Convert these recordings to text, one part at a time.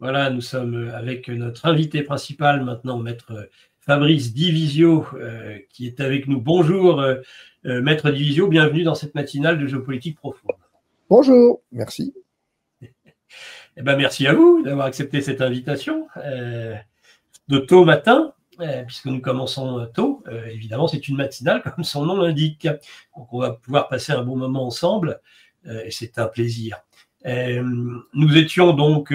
Voilà, nous sommes avec notre invité principal maintenant, maître Fabrice Divisio, qui est avec nous. Bonjour, maître Divisio, bienvenue dans cette matinale de géopolitique profonde. Bonjour, merci. Eh ben, merci à vous d'avoir accepté cette invitation de tôt matin, puisque nous commençons tôt. Évidemment, c'est une matinale, comme son nom l'indique. Donc, on va pouvoir passer un bon moment ensemble, et c'est un plaisir. Nous étions donc,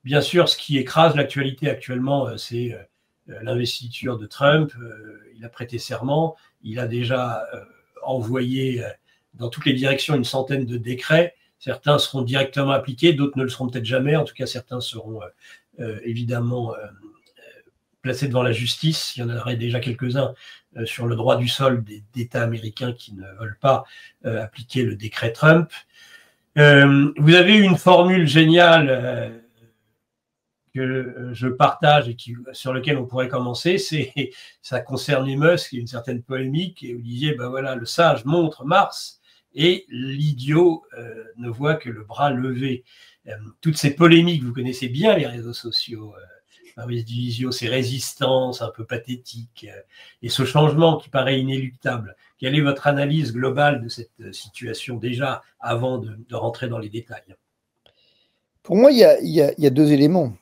bien sûr, ce qui écrase l'actualité actuellement, c'est l'investiture de Trump. Il a prêté serment, il a déjà envoyé dans toutes les directions une centaine de décrets. Certains seront directement appliqués, d'autres ne le seront peut-être jamais. En tout cas, certains seront évidemment placés devant la justice. Il y en aurait déjà quelques-uns sur le droit du sol d'États américains qui ne veulent pas appliquer le décret Trump. Vous avez une formule géniale que je partage et sur lequel on pourrait commencer, ça concerne les Musk, il y a une certaine polémique, et vous disiez, ben voilà, le sage montre Mars, et l'idiot ne voit que le bras levé. Toutes ces polémiques, vous connaissez bien les réseaux sociaux, Fabrice Divisio, ces résistances un peu pathétiques, et ce changement qui paraît inéluctable. Quelle est votre analyse globale de cette situation, déjà avant de rentrer dans les détails? Pour moi, il y a deux éléments.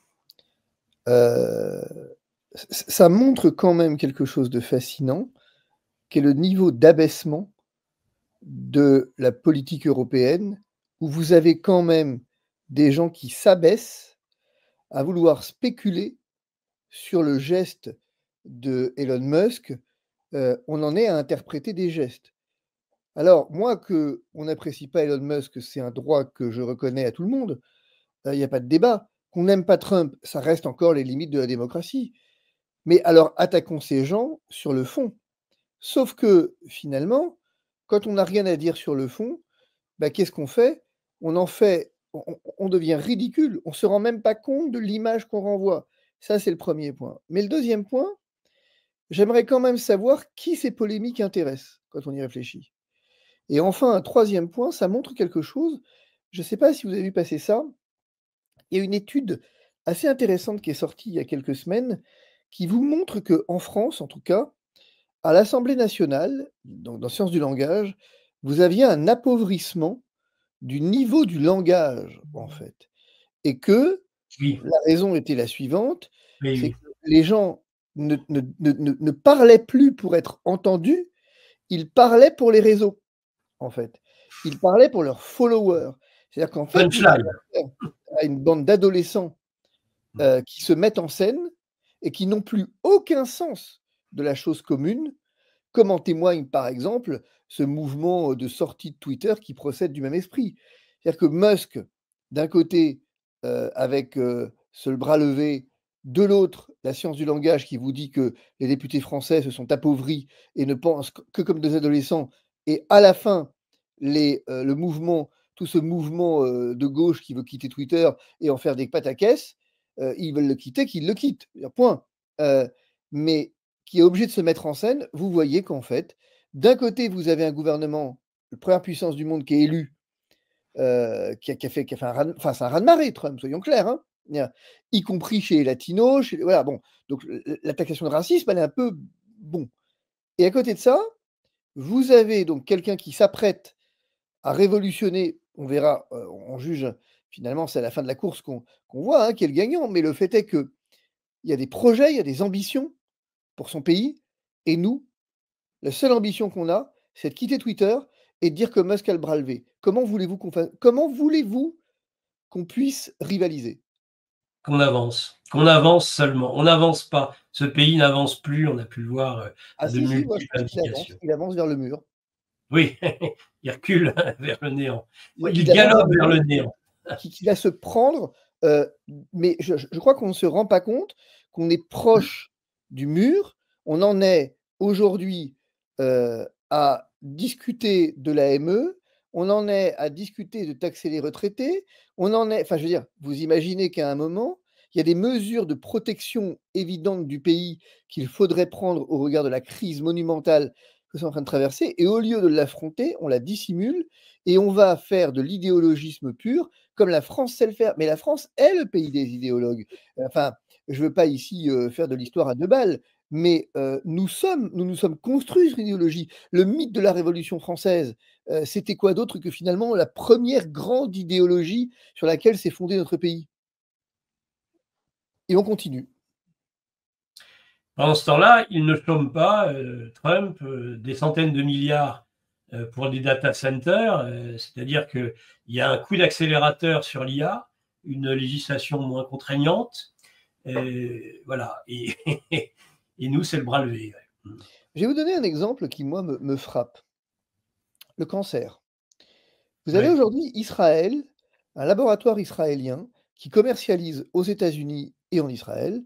Ça montre quand même quelque chose de fascinant, qui est le niveau d'abaissement de la politique européenne, où vous avez quand même des gens qui s'abaissent à vouloir spéculer sur le geste de Elon Musk. On en est à interpréter des gestes. Alors, moi, qu'on n'apprécie pas Elon Musk, c'est un droit que je reconnais à tout le monde. Il n'y a pas de débat. Qu'on n'aime pas Trump, ça reste encore les limites de la démocratie. Mais alors, attaquons ces gens sur le fond. Sauf que, finalement, quand on n'a rien à dire sur le fond, bah, qu'est-ce qu'on fait? On devient ridicule. On ne se rend même pas compte de l'image qu'on renvoie. Ça, c'est le premier point. Mais le deuxième point, j'aimerais quand même savoir qui ces polémiques intéressent quand on y réfléchit. Et enfin, un troisième point, ça montre quelque chose. Je ne sais pas si vous avez vu passer ça. Il y a une étude assez intéressante qui est sortie il y a quelques semaines qui vous montre qu'en France, en tout cas, à l'Assemblée nationale, donc dans Sciences du langage, vous aviez un appauvrissement du niveau du langage, en fait. Et que Oui, la raison était la suivante, oui, c'est oui. que les gens ne parlaient plus pour être entendus, ils parlaient pour les réseaux, en fait. Ils parlaient pour leurs followers. C'est-à-dire qu'en fait, vous avez Punchline. affaire à une bande d'adolescents qui se mettent en scène et qui n'ont plus aucun sens de la chose commune, comme en témoigne par exemple ce mouvement de sortie de Twitter qui procède du même esprit. C'est-à-dire que Musk, d'un côté, avec ce bras levé, de l'autre, la science du langage qui vous dit que les députés français se sont appauvris et ne pensent que comme des adolescents, et à la fin, le mouvement, tout ce mouvement de gauche qui veut quitter Twitter et en faire des pataquès, ils veulent le quitter, qu'ils le quittent. Point. Mais qui est obligé de se mettre en scène, vous voyez qu'en fait, d'un côté, vous avez un gouvernement, la première puissance du monde qui est élu, qui a fait un raz, enfin, c'est un raz-de-marée, Trump, soyons clairs, hein, y compris chez les latinos, voilà, bon. Donc, l'attaquation de racisme, elle est un peu bon. Et à côté de ça, vous avez donc quelqu'un qui s'apprête à révolutionner, on verra, on juge, finalement, c'est à la fin de la course qu'on voit, hein, qui est le gagnant, mais le fait est qu'il y a des projets, il y a des ambitions pour son pays, et nous, la seule ambition qu'on a, c'est de quitter Twitter et de dire que Musk a le bras levé. Comment voulez-vous qu'on puisse rivaliser? Qu'on avance seulement. On n'avance pas. Ce pays n'avance plus, on a pu le voir Ah à de si, moi je multiples pense indications. il avance vers le mur. Oui, il recule vers le néant. Il Il avance vers galope le vers mur le néant. qui va se prendre, mais je crois qu'on ne se rend pas compte qu'on est proche du mur. On en est aujourd'hui, à discuter de l'AME, on en est à discuter de taxer les retraités, on en est, enfin je veux dire, vous imaginez qu'à un moment, il y a des mesures de protection évidentes du pays qu'il faudrait prendre au regard de la crise monumentale que c'est en train de traverser, et au lieu de l'affronter, on la dissimule et on va faire de l'idéologisme pur comme la France sait le faire. Mais la France est le pays des idéologues. Enfin, je ne veux pas ici faire de l'histoire à deux balles, mais nous nous sommes construits sur l'idéologie. Le mythe de la Révolution française, c'était quoi d'autre que finalement la première grande idéologie sur laquelle s'est fondé notre pays? Et on continue. Pendant ce temps-là, il ne chôme pas, Trump, des centaines de milliards pour des data centers, c'est-à-dire qu'il y a un coup d'accélérateur sur l'IA, une législation moins contraignante, voilà. Et, et nous, c'est le bras levé. Ouais. Je vais vous donner un exemple qui, moi, me frappe. Le cancer. Vous avez Ouais. aujourd'hui Israël, un laboratoire israélien qui commercialise aux États-Unis et en Israël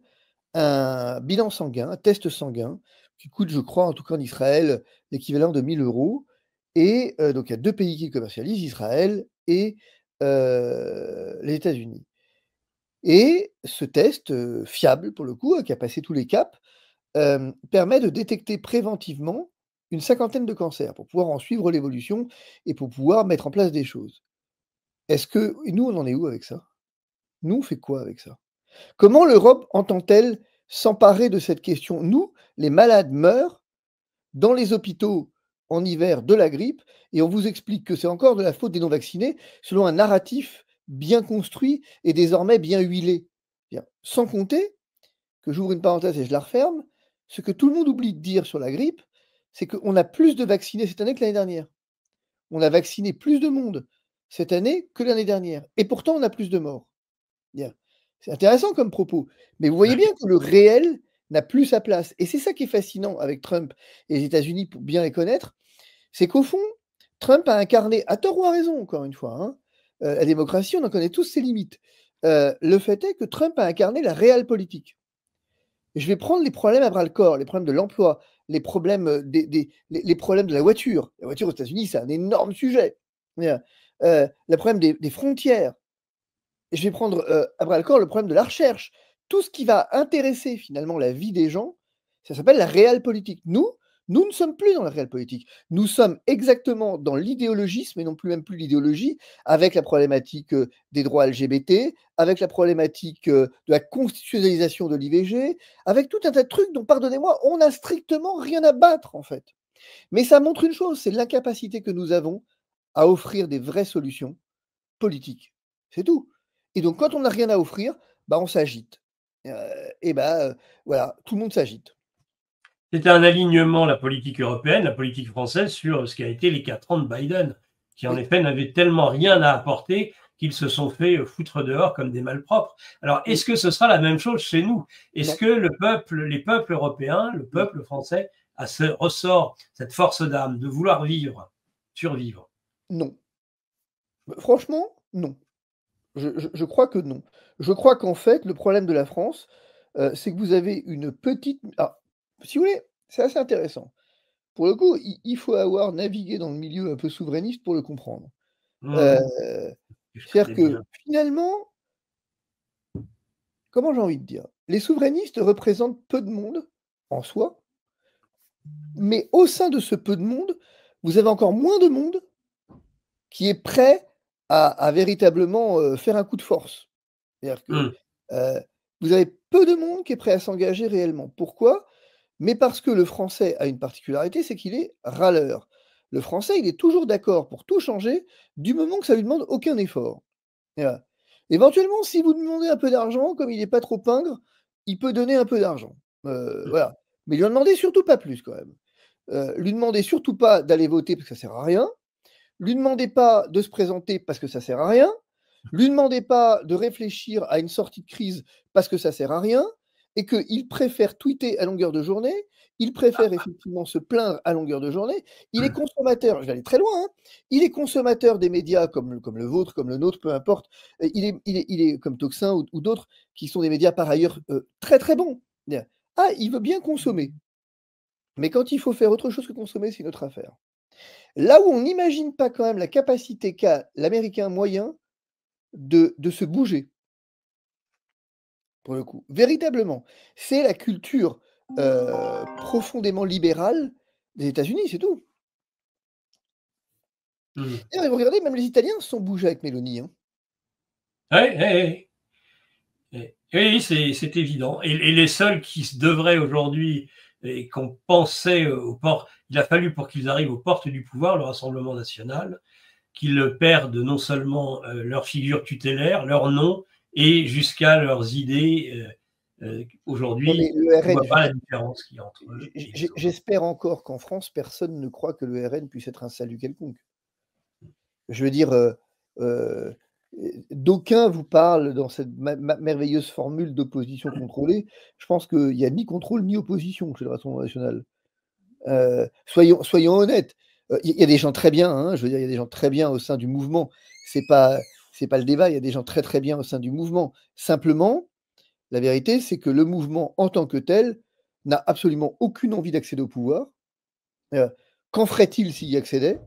un bilan sanguin, un test sanguin qui coûte, je crois, en tout cas en Israël, l'équivalent de 1 000 €. Et donc il y a 2 pays qui le commercialisent, Israël et les États-Unis. Et ce test, fiable pour le coup, qui a passé tous les caps, permet de détecter préventivement une cinquantaine de cancers pour pouvoir en suivre l'évolution et pour pouvoir mettre en place des choses. Est-ce que nous, on en est où avec ça? Nous, on fait quoi avec ça? Comment l'Europe entend-elle s'emparer de cette question? Nous, les malades meurent dans les hôpitaux en hiver de la grippe et on vous explique que c'est encore de la faute des non-vaccinés selon un narratif bien construit et désormais bien huilé. Bien, sans compter que j'ouvre une parenthèse et je la referme, ce que tout le monde oublie de dire sur la grippe, c'est qu'on a plus de vaccinés cette année que l'année dernière. On a vacciné plus de monde cette année que l'année dernière et pourtant on a plus de morts. Bien. C'est intéressant comme propos, mais vous voyez bien que le réel n'a plus sa place et c'est ça qui est fascinant avec Trump et les États-Unis pour bien les connaître, c'est qu'au fond, Trump a incarné, à tort ou à raison encore une fois, hein, la démocratie, on en connaît tous ses limites. Le fait est que Trump a incarné la réelle politique. Je vais prendre les problèmes à bras le corps, les problèmes de l'emploi, les problèmes, les problèmes de la voiture. La voiture aux États-Unis, c'est un énorme sujet. Bien, le problème des frontières. Je vais prendre, à bras le corps le problème de la recherche. Tout ce qui va intéresser finalement la vie des gens, ça s'appelle la réelle politique. Nous ne sommes plus dans la réelle politique. Nous sommes exactement dans l'idéologisme et non plus même plus l'idéologie, avec la problématique, des droits LGBT, avec la problématique, de la constitutionnalisation de l'IVG, avec tout un tas de trucs dont, pardonnez-moi, on n'a strictement rien à battre en fait. Mais ça montre une chose, c'est l'incapacité que nous avons à offrir des vraies solutions politiques. C'est tout. Et donc quand on n'a rien à offrir, bah, on s'agite. Heu et bah, voilà, tout le monde s'agite. C'était un alignement, la politique européenne, la politique française, sur ce qui a été les 4 ans de Biden, qui en Oui, effet n'avaient tellement rien à apporter qu'ils se sont fait foutre dehors comme des malpropres. Alors, oui, est-ce que ce sera la même chose chez nous? Est-ce non, que les peuples européens, le non, peuple français, a ce ressort, cette force d'âme de vouloir vivre, survivre? non. Franchement, non. Je crois que non. Je crois qu'en fait, le problème de la France, c'est que vous avez une petite si vous voulez, c'est assez intéressant. Pour le coup, il faut avoir navigué dans le milieu un peu souverainiste pour le comprendre. Heu, Mmh, je c'est-à-dire connais que bien. finalement, comment j'ai envie de dire? Les souverainistes représentent peu de monde en soi, mais au sein de ce peu de monde, vous avez encore moins de monde qui est prêt à véritablement, faire un coup de force. C'est-à-dire que, Mmh, heu, vous avez peu de monde qui est prêt à s'engager réellement. Pourquoi? Mais parce que le français a une particularité, c'est qu'il est râleur. Le français, il est toujours d'accord pour tout changer, du moment que ça lui demande aucun effort. Et voilà. Éventuellement, si vous demandez un peu d'argent, comme il est pas trop pingre, il peut donner un peu d'argent. Voilà. Mais lui en demandez surtout pas plus quand même. Lui demandez surtout pas d'aller voter parce que ça sert à rien. Lui demandez pas de se présenter parce que ça sert à rien. Lui demandez pas de réfléchir à une sortie de crise parce que ça sert à rien et qu'il préfère tweeter à longueur de journée, il préfère effectivement se plaindre à longueur de journée. Il est consommateur, je vais aller très loin, hein, il est consommateur des médias comme le vôtre, comme le nôtre, peu importe. Il est comme Tocsin ou d'autres qui sont des médias par ailleurs, très, très bons. Bien. Ah, il veut bien consommer, mais quand il faut faire autre chose que consommer, c'est une autre affaire. Là où on n'imagine pas quand même la capacité qu'a l'américain moyen de se bouger, pour le coup. Véritablement. C'est la culture, profondément libérale des États-Unis, c'est tout. mmh. D'ailleurs, vous regardez, même les Italiens se sont bougés avec Meloni, hein. Oui, c'est évident. Et les seuls qui se devraient aujourd'hui et qu'on pensait aux portes, il a fallu pour qu'ils arrivent aux portes du pouvoir, le Rassemblement national, qu'ils perdent non seulement leur figure tutélaire, leur nom, et jusqu'à leurs idées. Non, mais Aujourd'hui, le on ne RN, voit pas la différence qu'il y a entre eux et les autres. j'espère encore qu'en France, personne ne croit que le RN puisse être un salut quelconque. Je veux dire, euh, d'aucuns vous parlent dans cette merveilleuse formule d'opposition contrôlée. Je pense qu'il n'y a ni contrôle ni opposition chez le Rassemblement national. Soyons honnêtes. Il y a des gens très bien, hein, je veux dire, il y a des gens très bien au sein du mouvement. C'est pas le débat. Il y a des gens très très bien au sein du mouvement. Simplement, la vérité, c'est que le mouvement en tant que tel n'a absolument aucune envie d'accéder au pouvoir. Qu'en ferait-il s'il y accédait?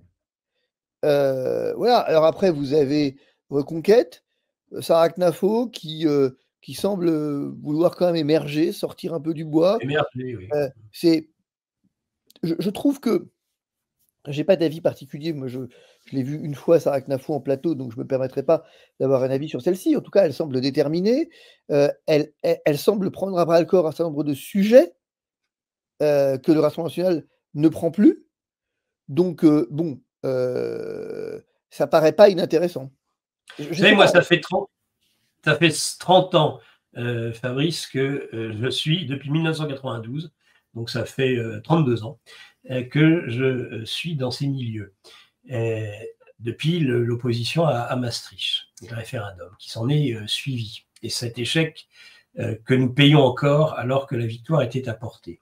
Voilà. Alors après, vous avez Reconquête, Sarah Knafo qui semble vouloir quand même émerger, sortir un peu du bois. Émerger, oui. C'est, je trouve que j'ai pas d'avis particulier. Moi, je l'ai vu une fois, Sarah Knafo, en plateau, donc je me permettrai pas d'avoir un avis sur celle-ci. En tout cas, elle semble déterminée. Elle semble prendre à bras-le-corps un certain nombre de sujets que le Rassemblement national ne prend plus. Donc, bon, ça paraît pas inintéressant. Vous savez, moi, ça fait 30 ans, Fabrice, que je suis, depuis 1992, donc ça fait 32 ans, que je suis dans ces milieux. Depuis l'opposition à Maastricht, le référendum, qui s'en est suivi. Et cet échec que nous payons encore alors que la victoire était à portée.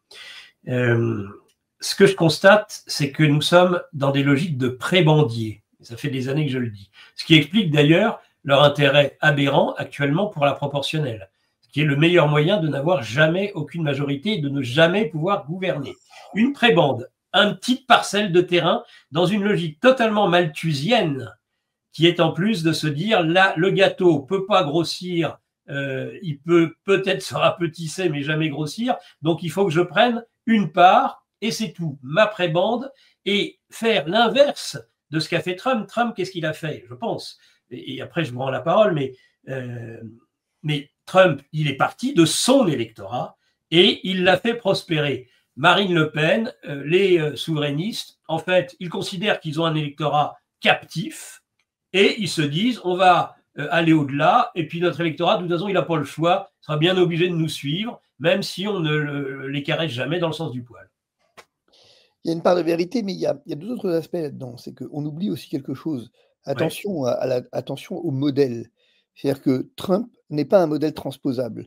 Ce que je constate, c'est que nous sommes dans des logiques de prébendiers. Ça fait des années que je le dis. Ce qui explique d'ailleurs leur intérêt aberrant actuellement pour la proportionnelle, ce qui est le meilleur moyen de n'avoir jamais aucune majorité et de ne jamais pouvoir gouverner. Une prébande, une petite parcelle de terrain dans une logique totalement malthusienne, qui est en plus de se dire, là, le gâteau peut pas grossir, il peut peut-être se rapetisser, mais jamais grossir, donc il faut que je prenne une part, et c'est tout, ma prébande, et faire l'inverse de ce qu'a fait Trump. Trump, qu'est-ce qu'il a fait, je pense, et après je vous rends la parole, mais Trump, il est parti de son électorat, et il l'a fait prospérer. Marine Le Pen, les souverainistes, en fait, ils considèrent qu'ils ont un électorat captif, et ils se disent, on va aller au-delà, et puis notre électorat, de toute façon, il n'a pas le choix, sera bien obligé de nous suivre, même si on ne les caresse jamais dans le sens du poil. Il y a une part de vérité, mais il y a deux autres aspects là-dedans. C'est qu'on oublie aussi quelque chose. Attention, attention au modèle. C'est-à-dire que Trump n'est pas un modèle transposable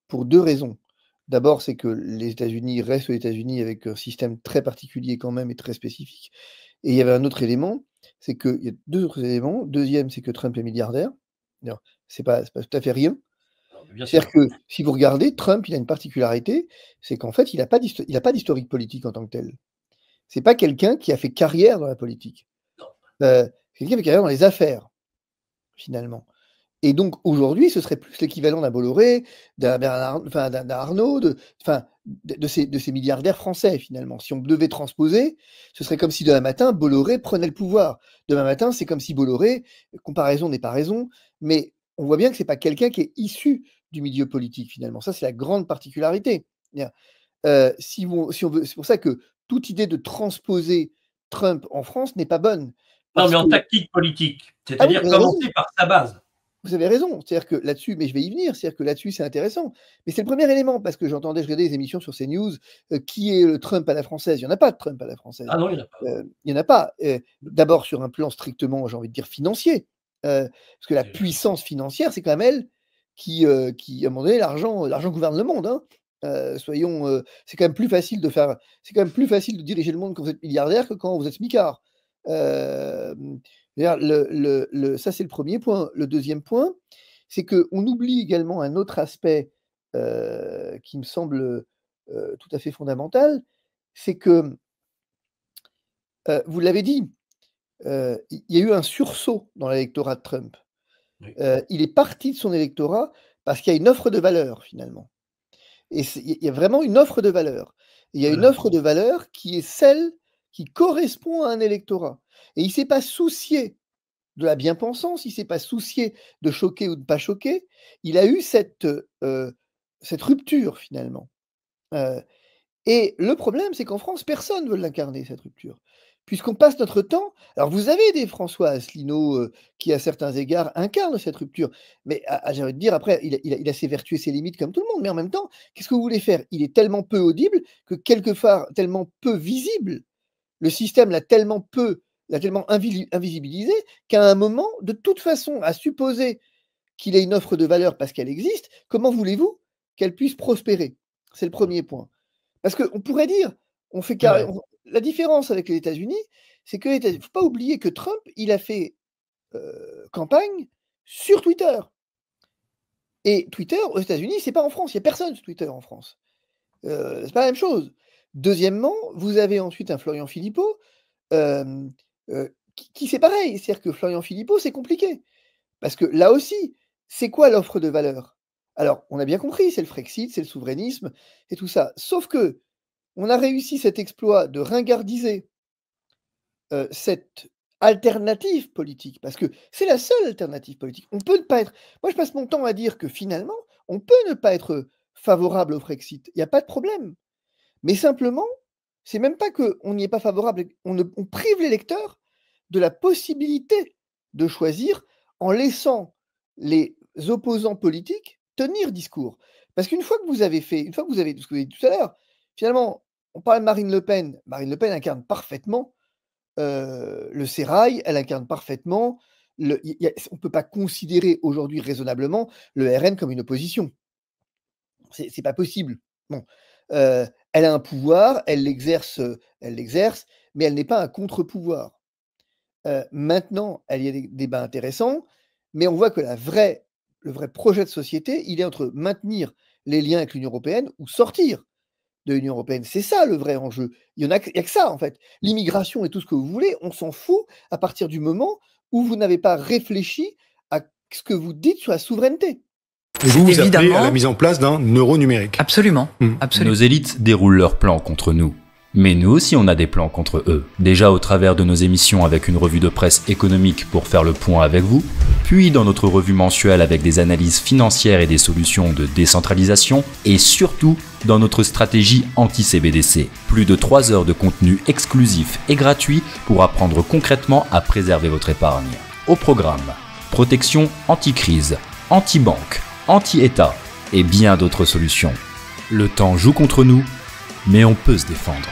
pour deux raisons. D'abord, c'est que les États-Unis restent aux États-Unis avec un système très particulier quand même et très spécifique. Et il y avait un autre élément, c'est qu'il y a deux autres éléments. Deuxième, c'est que Trump est milliardaire. C'est pas tout à fait rien. C'est-à-dire que si vous regardez, Trump, il a une particularité, c'est qu'en fait, il n'a pas d'historique politique en tant que tel. C'est pas quelqu'un qui a fait carrière dans la politique. C'est quelqu'un qui a fait carrière dans les affaires, finalement. Et donc aujourd'hui, ce serait plus l'équivalent d'un Bolloré, d'un Arnaud, de ces milliardaires français, finalement. Si on devait transposer, ce serait comme si demain matin, Bolloré prenait le pouvoir. Demain matin, c'est comme si Bolloré, comparaison n'est pas raison, mais on voit bien que ce n'est pas quelqu'un qui est issu du milieu politique, finalement. Ça, c'est la grande particularité. Si on veut, c'est pour ça que toute idée de transposer Trump en France n'est pas bonne. Non, mais en tactique politique, c'est-à-dire commencer par sa base. Vous avez raison, c'est-à-dire que là-dessus, mais je vais y venir, c'est-à-dire que là-dessus, c'est intéressant. Mais c'est le premier élément, parce que je regardais des émissions sur CNews, qui est le Trump à la française? Il n'y en a pas de Trump à la française. Ah non, il n'y en a pas. Il n'y en a pas. D'abord sur un plan strictement, j'ai envie de dire, financier. Parce que la puissance financière, c'est quand même elle qui à un moment donné, l'argent gouverne le monde. Hein. C'est quand même plus facile de diriger le monde quand vous êtes milliardaire que quand vous êtes smicard. Ça, c'est le premier point. Le deuxième point, c'est qu'on oublie également un autre aspect qui me semble tout à fait fondamental, c'est que, vous l'avez dit, il y a eu un sursaut dans l'électorat de Trump. Oui. Il est parti de son électorat parce qu'il y a une offre de valeur, finalement. Et il y a vraiment une offre de valeur. Il y a une offre de valeur qui est celle qui correspond à un électorat. Et il ne s'est pas soucié de la bien-pensance, il ne s'est pas soucié de choquer ou de ne pas choquer. Il a eu cette rupture, finalement. Et le problème, c'est qu'en France, personne ne veut l'incarner, cette rupture. Puisqu'on passe notre temps. Alors, vous avez des François Asselineau qui, à certains égards, incarnent cette rupture. Mais j'ai envie de dire, après, il a ses vertus et ses limites comme tout le monde. Mais en même temps, qu'est-ce que vous voulez faire? Il est tellement peu audible que, quelquefois, tellement peu visible. Le système l'a tellement invisibilisé qu'à un moment, de toute façon, à supposer qu'il ait une offre de valeur parce qu'elle existe, comment voulez-vous qu'elle puisse prospérer? C'est le premier point. Parce qu'on pourrait dire, la différence avec les États-Unis, c'est qu'il ne faut pas oublier que Trump, il a fait campagne sur Twitter. Et Twitter, aux États-Unis, c'est pas en France. Il n'y a personne sur Twitter en France. C'est pas la même chose. Deuxièmement, vous avez ensuite un Florian Philippot qui c'est pareil. C'est-à-dire que Florian Philippot, c'est compliqué. Parce que là aussi, c'est quoi l'offre de valeur? Alors, on a bien compris, c'est le Frexit, c'est le souverainisme et tout ça. Sauf que on a réussi cet exploit de ringardiser cette alternative politique, parce que c'est la seule alternative politique. On peut ne pas être. Moi, je passe mon temps à dire que finalement, on peut ne pas être favorable au Frexit. Il n'y a pas de problème. Mais simplement, c'est même pas qu'on n'y est pas favorable. On prive l'électeur de la possibilité de choisir en laissant les opposants politiques tenir discours. Parce qu'une fois que vous avez fait, une fois que vous avez tout ce que vous avez dit tout à l'heure, finalement, on parle de Marine Le Pen. Marine Le Pen incarne parfaitement le sérail, elle incarne parfaitement. On ne peut pas considérer aujourd'hui raisonnablement le RN comme une opposition. C'est pas possible. Bon, elle a un pouvoir, elle l'exerce, mais elle n'est pas un contre-pouvoir. Maintenant, il y a des débats intéressants, mais on voit que le vrai projet de société, il est entre maintenir les liens avec l'Union européenne ou sortir de l'Union européenne. C'est ça le vrai enjeu. Il n'y a que ça, en fait. L'immigration et tout ce que vous voulez, on s'en fout à partir du moment où vous n'avez pas réfléchi à ce que vous dites sur la souveraineté. Et vous appelez à la mise en place d'un euro numérique. Absolument. Nos élites déroulent leurs plans contre nous. Mais nous aussi on a des plans contre eux. Déjà au travers de nos émissions avec une revue de presse économique pour faire le point avec vous, puis dans notre revue mensuelle avec des analyses financières et des solutions de décentralisation, et surtout dans notre stratégie anti-CBDC. Plus de 3 heures de contenu exclusif et gratuit pour apprendre concrètement à préserver votre épargne. Au programme, protection anti-crise, anti-banque, anti-État et bien d'autres solutions. Le temps joue contre nous, mais on peut se défendre.